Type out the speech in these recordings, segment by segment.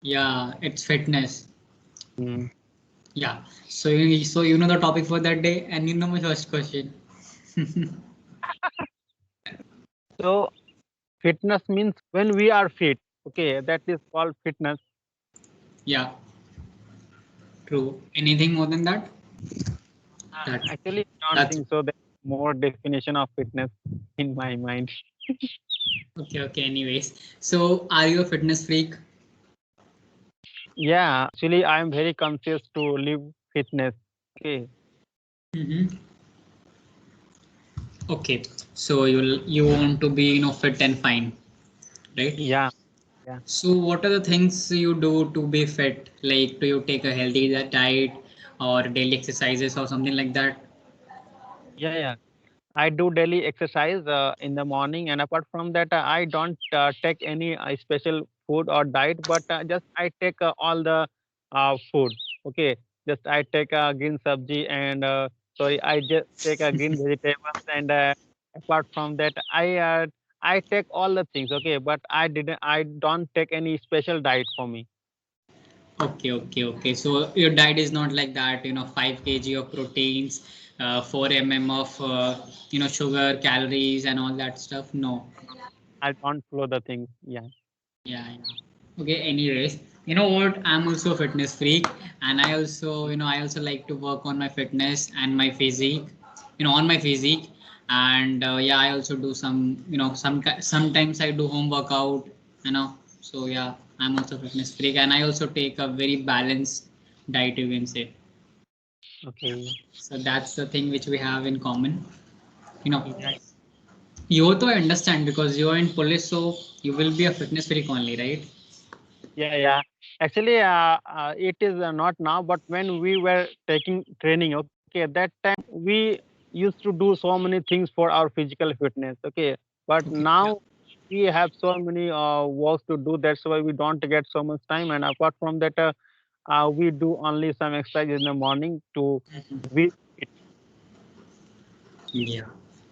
Yeah, it's fitness. Mm. Yeah. So you know the topic for that day, and you know my first question. So fitness means when we are fit. Okay, that is called fitness. Yeah, true. Anything more than that? That Actually, I don't that's think so. There's more definition of fitness in my mind. okay. Okay. Anyways, so are you a fitness freak? Yeah, actually, I am very conscious to live fitness. Okay. Mm-hmm. Okay. So you want to be fit and fine, right? Yeah. Yeah. So what are the things you do to be fit? Like, do you take a healthy diet or daily exercises or something like that? Yeah. Yeah. I do daily exercise in the morning, and apart from that, I don't take any special food or diet, but just I take all the food. Okay, just I take green sabji and sorry, I just take green vegetables, and apart from that, I take all the things. Okay, but I don't take any special diet for me. Okay, okay, okay. So your diet is not like that, 5 kg of proteins, 4 of, sugar, calories, and all that stuff. No. I don't follow the things. Yeah. Yeah, yeah. Okay, anyways, you know what? I'm also a fitness freak, and I also like to work on my fitness and my physique, on my physique. And yeah, I also do sometimes I do home workout, So yeah, I'm also a fitness freak, and I also take a very balanced diet, you can say. Okay. So that's the thing which we have in common. You know, Yeah. you also I understand because you're in police, so you will be a fitness freak only, right? Yeah, yeah. Actually, it is not now, but when we were taking training, okay, that time we used to do so many things for our physical fitness, okay. But Okay. Yeah. now we have so many works to do. That's why we don't get so much time. And apart from that, we do only some exercise in the morning to be fit. Yeah.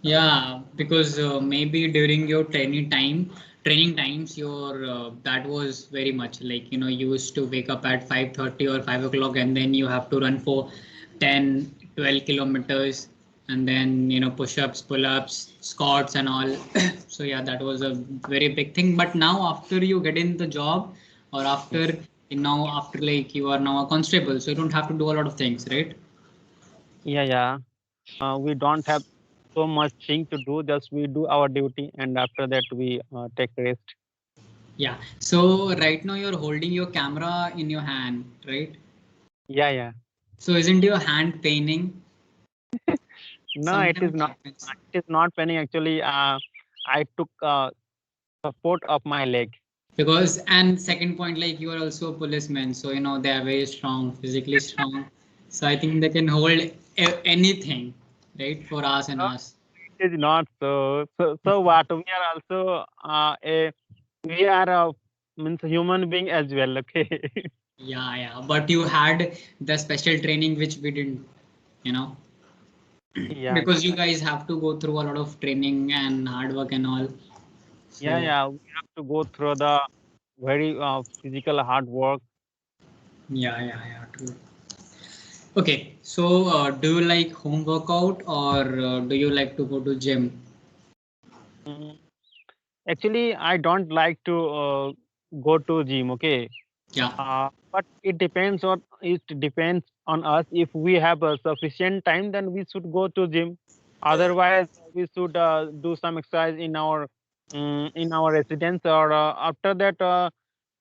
Yeah, because maybe during your training times, your that was very much like you used to wake up at 5:30 or 5 o'clock, and then you have to run for 10, 12 kilometers, and then push-ups, pull-ups, squats, and all. So yeah, that was a very big thing. But now after you get in the job, or after like you are now a constable, so you don't have to do a lot of things, right? Yeah, yeah. We don't have so much thing to do. Just we do our duty, and after that we take rest. Yeah. So right now you're holding your camera in your hand, right? Yeah, yeah. So isn't your hand paining? No, it Sometimes is it not. happens. It is not penny. Actually, I took support of my leg. Because and second point, like you are also a policeman, so they are very strong, physically strong. So I think they can hold anything, right? For us and No, us. it is not so. So what? We are also we are means human being as well. Okay. Yeah, yeah. But you had the special training which we didn't, you know, Yeah, because you guys have to go through a lot of training and hard work and all. yeah, So yeah. We have to go through the very physical hard work. yeah, yeah, yeah. True. Okay, so do you like home workout or do you like to go to gym? Mm, Actually, I don't like to go to gym. Okay. Yeah. But it depends on us. If we have a sufficient time, then we should go to gym. Otherwise, we should do some exercise in our residence, or after that,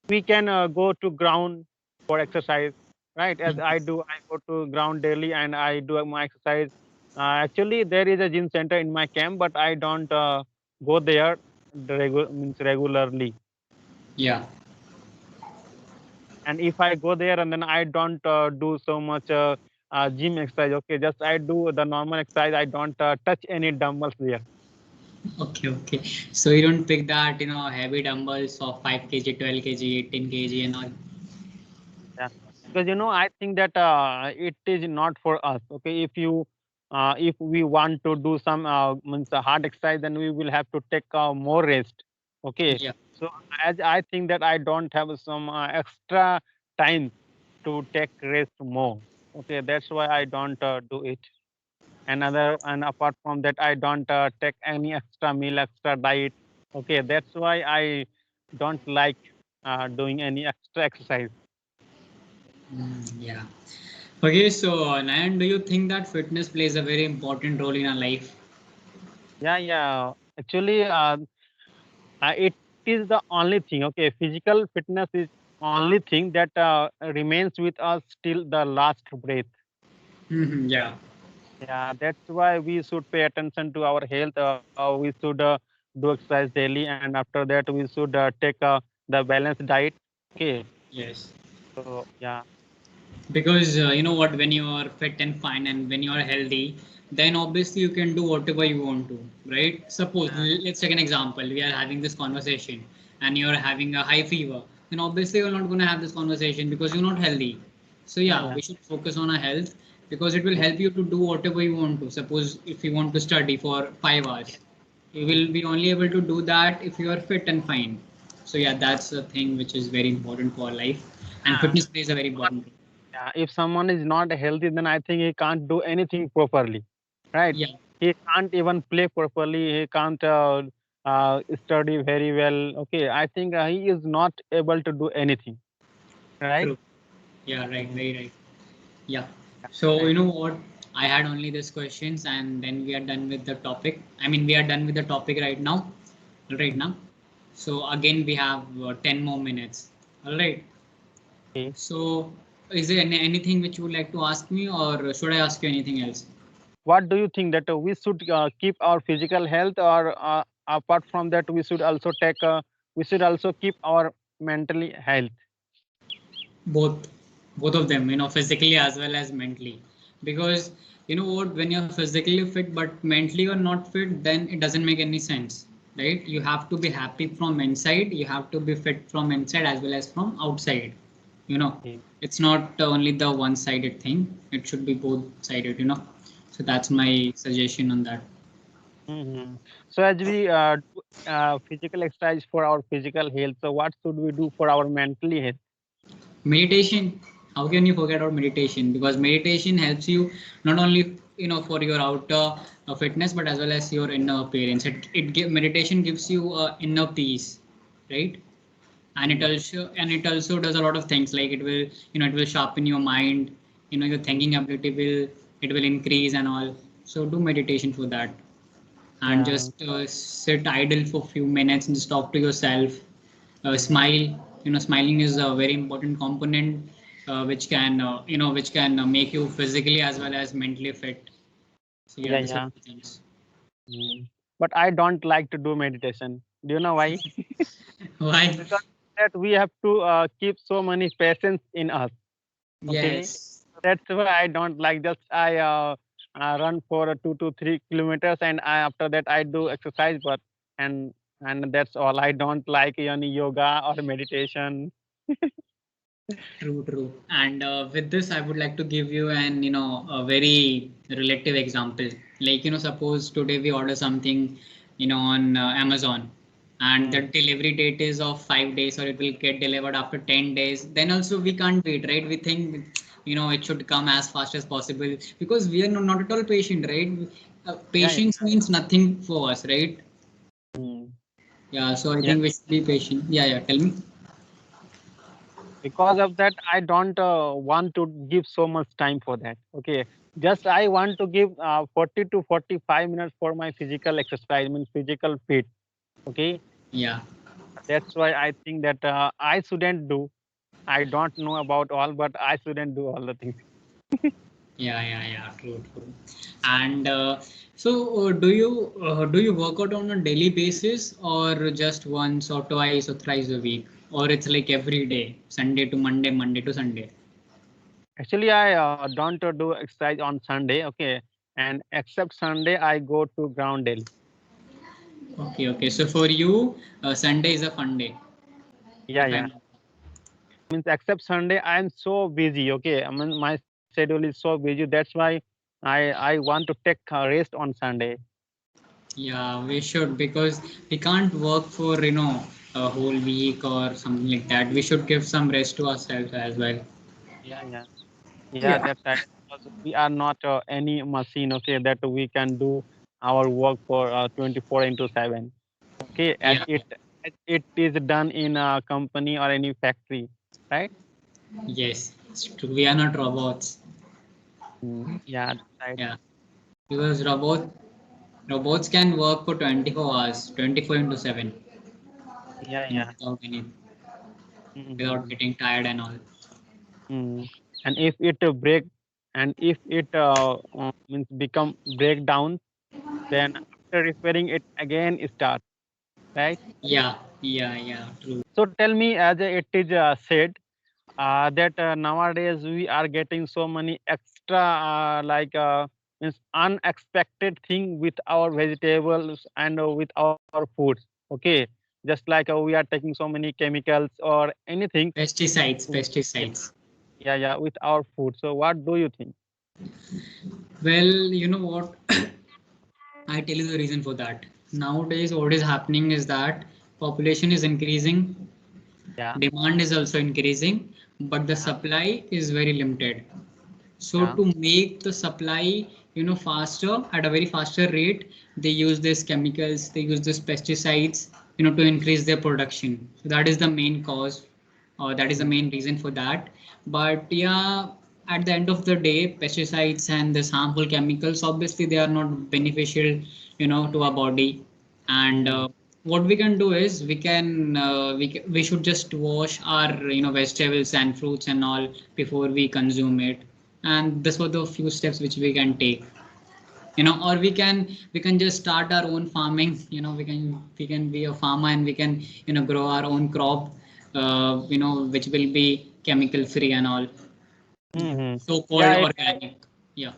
we can go to ground for exercise. Right? As I do, I go to ground daily and I do my exercise. Actually, there is a gym center in my camp, but I don't go there means regularly. Yeah. And if I go there and then I don't do so much gym exercise, okay, just I do the normal exercise. I don't touch any dumbbells there. Okay, okay. So you don't pick that, heavy dumbbells of 5 kg, 12 kg, 18 kg and all. Yeah. Because I think that it is not for us. Okay, if we want to do some means hard exercise, then we will have to take more rest. Okay, Yeah. So as I think that I don't have some extra time to take rest more. Okay, that's why I don't do it. And apart from that, I don't take any extra meal, extra diet. Okay, that's why I don't like doing any extra exercise. Yeah. Okay, so Nayan, do you think that fitness plays a very important role in our life? Yeah, yeah. Actually, it is the only thing. Okay, physical fitness is only thing that remains with us till the last breath. Yeah. Yeah, that's why we should pay attention to our health. We should do exercise daily, and after that, we should take the balanced diet. Okay, Yes. so yeah, Because you know what, when you are fit and fine and when you are healthy, then obviously you can do whatever you want to, right? Suppose uh, let's take an example. We are having this conversation and you're having a high fever. Then obviously you're not going to have this conversation because you're not healthy. So yeah, yeah, yeah, we should focus on our health because it will help you to do whatever you want to. Suppose if you want to study for 5 hours, you will be only able to do that if you are fit and fine. So yeah, that's the thing which is very important for life, and yeah. fitness plays a very important role. Yeah, if someone is not healthy, then I think he can't do anything properly, right? Yeah, He can't even play properly. He can't study very well. Okay, I think he is not able to do anything, right? true. Yeah, right, Mm, very right. Yeah. yeah, So you right. know what? I had only these questions, and then we are done with the topic. I mean, we are done with the topic right now. Right Mm, now. So again, we have 10 more minutes. All right. okay. So is there anything which you would like to ask me, or should I ask you anything else? What do you think that we should keep our physical health, or apart from that, we should also keep our mentally health? Both, both of them. You know, physically as well as mentally, because you know what, when you're physically fit but mentally you're not fit, then it doesn't make any sense, right? You have to be happy from inside, you have to be fit from inside as well as from outside, you know. Okay. It's not only the one sided thing, it should be both sided, you know. So that's my suggestion on that. Mhm. So as we do physical exercise for our physical health, so what should we do for our mentally health? Meditation, how can you forget about meditation? Because meditation helps you not only, you know, for your outer fitness but as well as your inner appearance. Meditation gives you inner peace, right? And Mm, it also does a lot of things, like it will, you know, it will sharpen your mind, you know, your mm, thinking ability will, it will increase and all. So do meditation for that, and yeah, just sit idle for a few minutes and just talk to yourself. Smile, you know, smiling is a very important component which can you know, which can make you physically as well as mentally fit. So yeah, yeah, these are yeah. the things. Mm. But I don't like to do meditation. Do you know why? Why? Because that we have to keep so many patience in us. Okay, Yes. that's why I don't like. Just I run for 2 to 3 kilometers, and after that I do exercise, but and and that's all. I don't like any yoga or meditation. True, true. And with this, I would like to give you an, you know, a very relative example. Like, you know, suppose today we order something, you know, on Amazon, and the Mm. delivery date is of 5 days, or it will get delivered after 10 days. Then also we can't wait, right? We think, you know, it should come as fast as possible because we are not at all patient, right? Yeah, yeah. Patience means nothing for us, right? Mm. Yeah. So I Yeah. think we should be patient. Yeah, yeah. Tell me. Because of that, I don't want to give so much time for that. Okay, just I want to give 40 to 45 minutes for my physical exercise, means physical fit. Okay, Yeah. that's why I think that I shouldn't do. I don't know about all, but I shouldn't do all the things. Yeah, yeah, yeah, true, true. And do you work out on a daily basis or just once or twice or thrice a week, or it's like every day, Sunday to Monday, Monday to Sunday? Actually, I don't do exercise on Sunday. Okay, and except Sunday, I go to ground daily. Okay, okay. So for you, Sunday is a fun day, Yeah, if yeah. I'm. Means except Sunday, I am so busy. Okay, I mean my schedule is so busy. That's why I want to take a rest on Sunday. Yeah, we should, because we can't work for, you know, a whole week or something like that. We should give some rest to ourselves as well. Yeah, yeah. Yeah, Yeah. that's right. Because we are not any machine, okay, that we can do our work for 24 into 7. Okay, Yeah. as it is done in a company or any factory, right? Yes, it's true. We are not robots. Yeah, that's right. Yeah. Because robots can work for 24 hours, 24 into 7, Yeah, you know, yeah. without Mhm. getting tired and all. Mm. And if it break, and if it means become breakdown, then after repairing it again start, right? Yeah, yeah, yeah, true. So tell me, as it is said, that nowadays we are getting so many extra means unexpected thing with our vegetables and with our foods. Okay, just like we are taking so many chemicals or anything. Pesticides, Mm, yeah, pesticides. yeah, yeah, with our food. So what do you think? Well, you know what? I tell you the reason for that. Nowadays, what is happening is that population is increasing, Yeah, demand is also increasing, but the yeah, supply is very limited. So yeah. to make the supply, faster at a very faster rate, they use these chemicals, they use these pesticides, to increase their production. So that is the main cause, or that is the Mm, main reason for that. But yeah, at the end of the day, pesticides and this harmful chemicals, obviously they are not beneficial, to our body. And mm, what we can do is we should just wash our vegetables and fruits and all before we consume it, and this were the few steps which we can take, or we can just start our own farming. We can be a farmer, and we can grow our own crop, which will be chemical free and all, mhm. so called Yeah, organic. Yeah.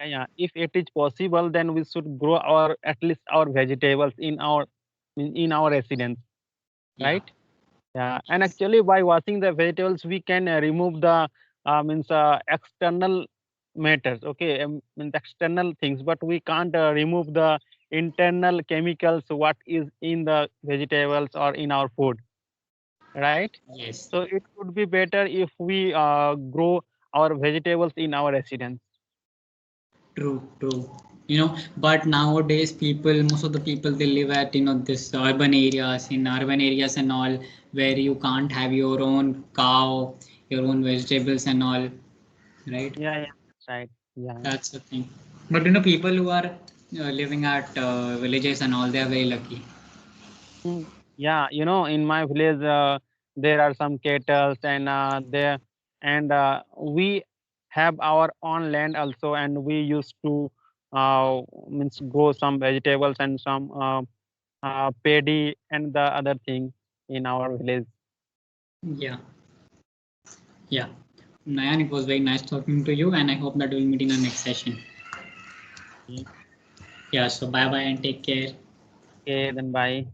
yeah, yeah. If it is possible, then we should grow our at least our vegetables in our residence, Yeah. right? Yeah, and actually by washing the vegetables, we can remove the means external matters. Okay, means external things, but we can't remove the internal chemicals what is in the vegetables or in our food, right? Yes. So it would be better if we grow our vegetables in our residence. True, true. But nowadays most of the people, they live at, this urban areas and all, where you can't have your own cow, your own vegetables and all, right? Yeah, yeah, that's right. Yeah. That's the thing. But people who are living at villages and all, they are very lucky. Mm, yeah, in my village, there are some kettles and we have our own land also, and we used to means grow some vegetables and some paddy and the other thing in our village. Yeah, yeah. Nayan, it was very nice talking to you, and I hope that we'll meet in our next session. Mm. Yeah, so bye bye and take care. Okay, then bye.